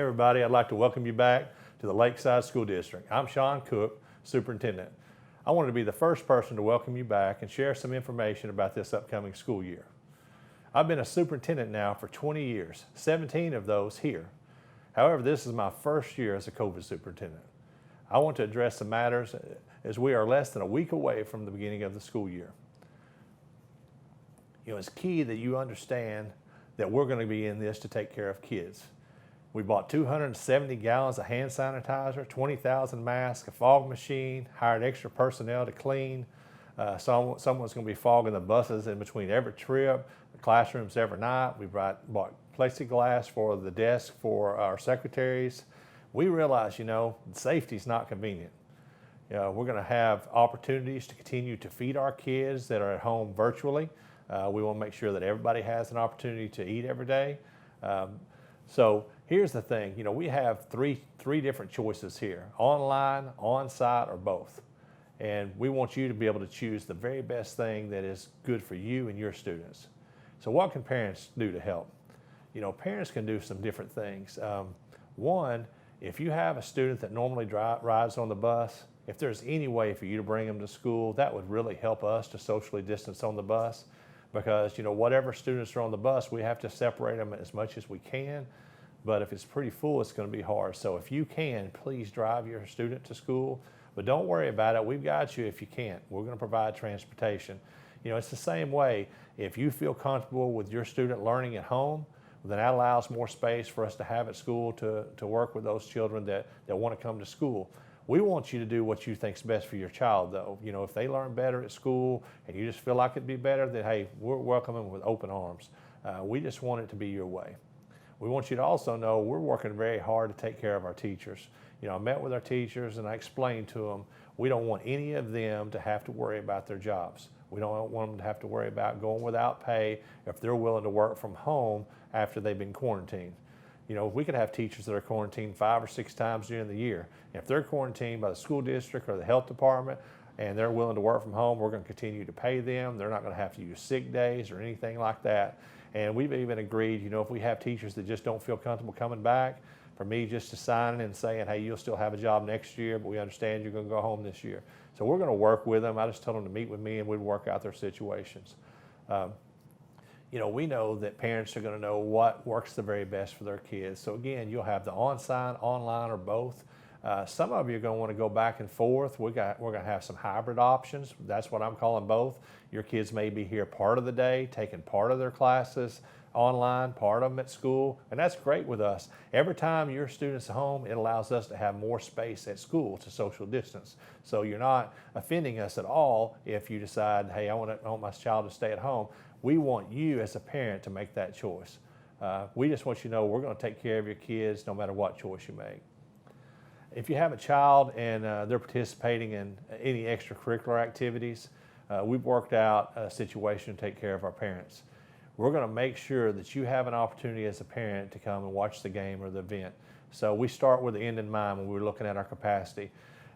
everybody, I'd like to welcome you back to the Lakeside School District. I'm Shawn Cook, Superintendent. I wanted to be the first person to welcome you back and share some information about this upcoming school year. I've been a superintendent now for 20 years, 17 of those here. However, this is my first year as a COVID superintendent. I want to address some matters as we are less than a week away from the beginning of the school year. It's key that you understand that we're going to be in this to take care of kids. We bought 270 gallons of hand sanitizer, 20,000 masks, a fog machine, hired extra personnel to clean. Someone's going to be fogging the buses in between every trip, the classrooms every night. We bought plexiglass for the desk for our secretaries. We realize, safety is not convenient. We're going to have opportunities to continue to feed our kids that are at home virtually. We want to make sure that everybody has an opportunity to eat every day. So here's the thing, we have three different choices here: online, on-site, or both. And we want you to be able to choose the very best thing that is good for you and your students. So what can parents do to help? Parents can do some different things. One, if you have a student that normally rides on the bus, if there's any way for you to bring them to school, that would really help us to socially distance on the bus. Because whatever students are on the bus, we have to separate them as much as we can. But if it's pretty full, it's going to be hard. So if you can, please drive your student to school. But don't worry about it. We've got you if you can't. We're going to provide transportation. It's the same way. If you feel comfortable with your student learning at home, then that allows more space for us to have at school to work with those children that want to come to school. We want you to do what you think is best for your child, though. If they learn better at school and you just feel like it'd be better, then hey, we're welcoming with open arms. We just want it to be your way. We want you to also know we're working very hard to take care of our teachers. I met with our teachers and I explained to them, we don't want any of them to have to worry about their jobs. We don't want them to have to worry about going without pay if they're willing to work from home after they've been quarantined. We could have teachers that are quarantined 5 or 6 times during the year. If they're quarantined by the school district or the health department and they're willing to work from home, we're going to continue to pay them. They're not going to have to use sick days or anything like that. And we've even agreed, if we have teachers that just don't feel comfortable coming back, for me just to sign and saying, hey, you'll still have a job next year, but we understand you're going to go home this year. So we're going to work with them. I just told them to meet with me and we'd work out their situations. We know that parents are going to know what works the very best for their kids. So again, you'll have the on-site, online, or both. Some of you are going to want to go back and forth. We're going to have some hybrid options. That's what I'm calling both. Your kids may be here part of the day, taking part of their classes online, part of them at school, and that's great with us. Every time your student's at home, it allows us to have more space at school to social distance. So you're not offending us at all if you decide, hey, I want my child to stay at home. We want you as a parent to make that choice. We just want you to know we're going to take care of your kids no matter what choice you make. If you have a child and they're participating in any extracurricular activities, we've worked out a situation to take care of our parents. We're going to make sure that you have an opportunity as a parent to come and watch the game or the event. So we start with the end in mind when we're looking at our capacity.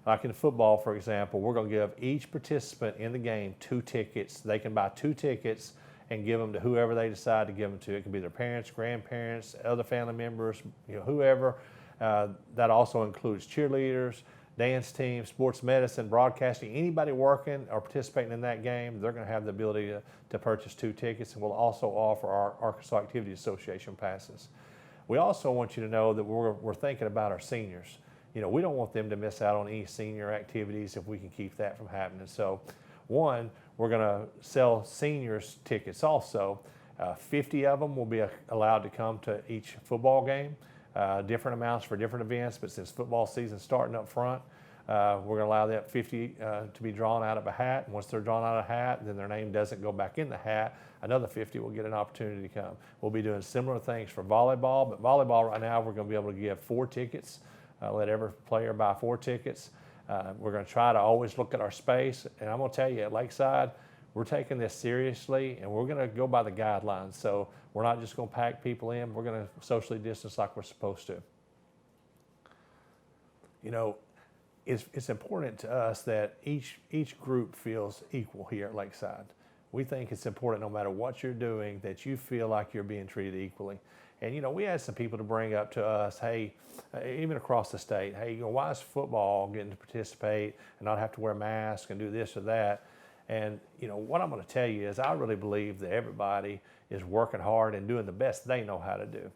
Like in football, for example, we're going to give each participant in the game 2 tickets. They can buy 2 tickets and give them to whoever they decide to give them to. It can be their parents, grandparents, other family members, whoever. That also includes cheerleaders, dance teams, sports medicine, broadcasting. Anybody working or participating in that game, they're going to have the ability to purchase 2 tickets, and we'll also offer our Arkansas Activity Association passes. We also want you to know that we're thinking about our seniors. We don't want them to miss out on any senior activities if we can keep that from happening. So, one, we're going to sell seniors tickets also. 50 of them will be allowed to come to each football game. Different amounts for different events, but since football season's starting up front, we're going to allow that 50 to be drawn out of a hat. And once they're drawn out of a hat, then their name doesn't go back in the hat. Another 50 will get an opportunity to come. We'll be doing similar things for volleyball, but volleyball right now we're going to be able to give 4 tickets. Let every player buy 4 tickets. We're going to try to always look at our space, and I'm going to tell you, at Lakeside, we're taking this seriously, and we're going to go by the guidelines. So we're not just going to pack people in. We're going to socially distance like we're supposed to. It's important to us that each group feels equal here at Lakeside. We think it's important, no matter what you're doing, that you feel like you're being treated equally. And we had some people to bring up to us, hey, even across the state, hey, why is football getting to participate and not have to wear masks and do this or that? And what I'm going to tell you is, I really believe that everybody is working hard and doing the best they know how to do.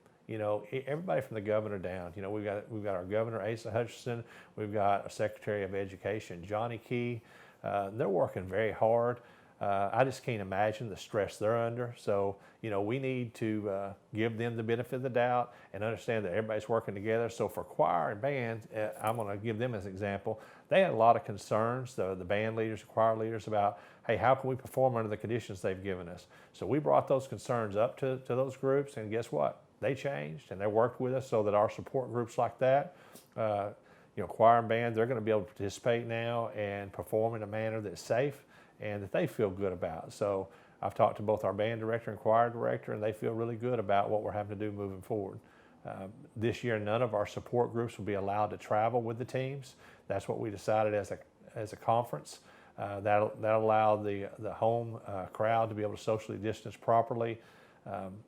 Everybody from the governor down. We've got our governor, Asa Hutchinson. We've got our Secretary of Education, Johnny Key. They're working very hard. I just can't imagine the stress they're under. So, we need to give them the benefit of the doubt and understand that everybody's working together. So for choir and band, I'm going to give them as an example. They had a lot of concerns, the band leaders, the choir leaders, about, hey, how can we perform under the conditions they've given us? So we brought those concerns up to those groups, and guess what? They changed, and they worked with us so that our support groups like that, choir and band, they're going to be able to participate now and perform in a manner that's safe and that they feel good about. So I've talked to both our band director and choir director, and they feel really good about what we're having to do moving forward. This year, none of our support groups will be allowed to travel with the teams. That's what we decided as a conference. That'll allow the home crowd to be able to socially distance properly.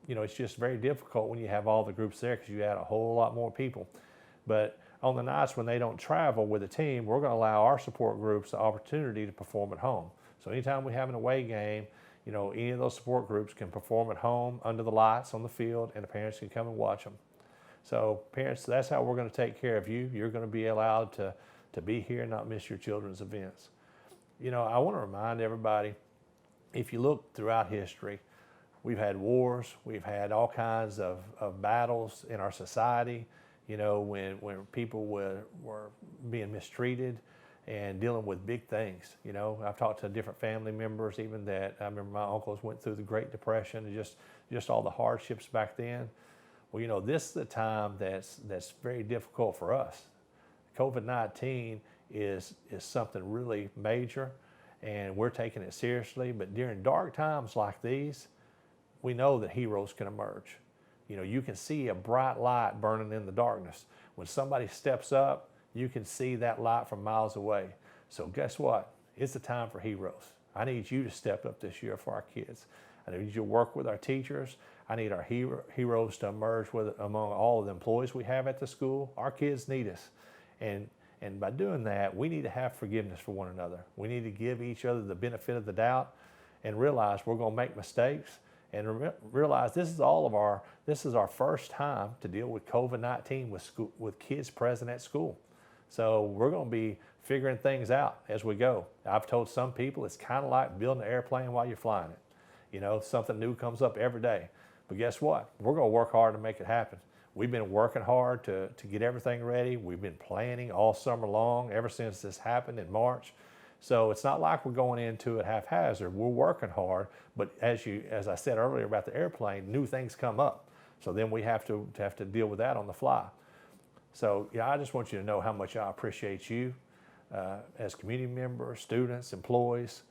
It's just very difficult when you have all the groups there, because you add a whole lot more people. But on the nights when they don't travel with the team, we're going to allow our support groups the opportunity to perform at home. So anytime we have an away game, any of those support groups can perform at home under the lights on the field, and the parents can come and watch them. So parents, that's how we're going to take care of you. You're going to be allowed to be here and not miss your children's events. I want to remind everybody, if you look throughout history, we've had wars, we've had all kinds of battles in our society, when people were being mistreated and dealing with big things. I've talked to different family members, even that I remember my uncles went through the Great Depression and just all the hardships back then. Well, this is the time that's very difficult for us. COVID-19 is something really major, and we're taking it seriously. But during dark times like these, we know that heroes can emerge. You can see a bright light burning in the darkness. When somebody steps up, you can see that light from miles away. So guess what? It's the time for heroes. I need you to step up this year for our kids. I need you to work with our teachers. I need our heroes to emerge among all of the employees we have at the school. Our kids need us. And by doing that, we need to have forgiveness for one another. We need to give each other the benefit of the doubt and realize we're going to make mistakes, and realize this is our first time to deal with COVID-19 with kids present at school. So we're going to be figuring things out as we go. I've told some people it's kind of like building an airplane while you're flying it. Something new comes up every day. But guess what? We're going to work hard to make it happen. We've been working hard to get everything ready. We've been planning all summer long, ever since this happened in March. So it's not like we're going into it haphazard. We're working hard, but as I said earlier about the airplane, new things come up. So then we have to deal with that on the fly. So I just want you to know how much I appreciate you as community members, students, employees.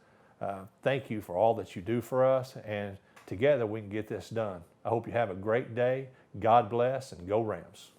Thank you for all that you do for us, and together we can get this done. I hope you have a great day. God bless, and go Rams.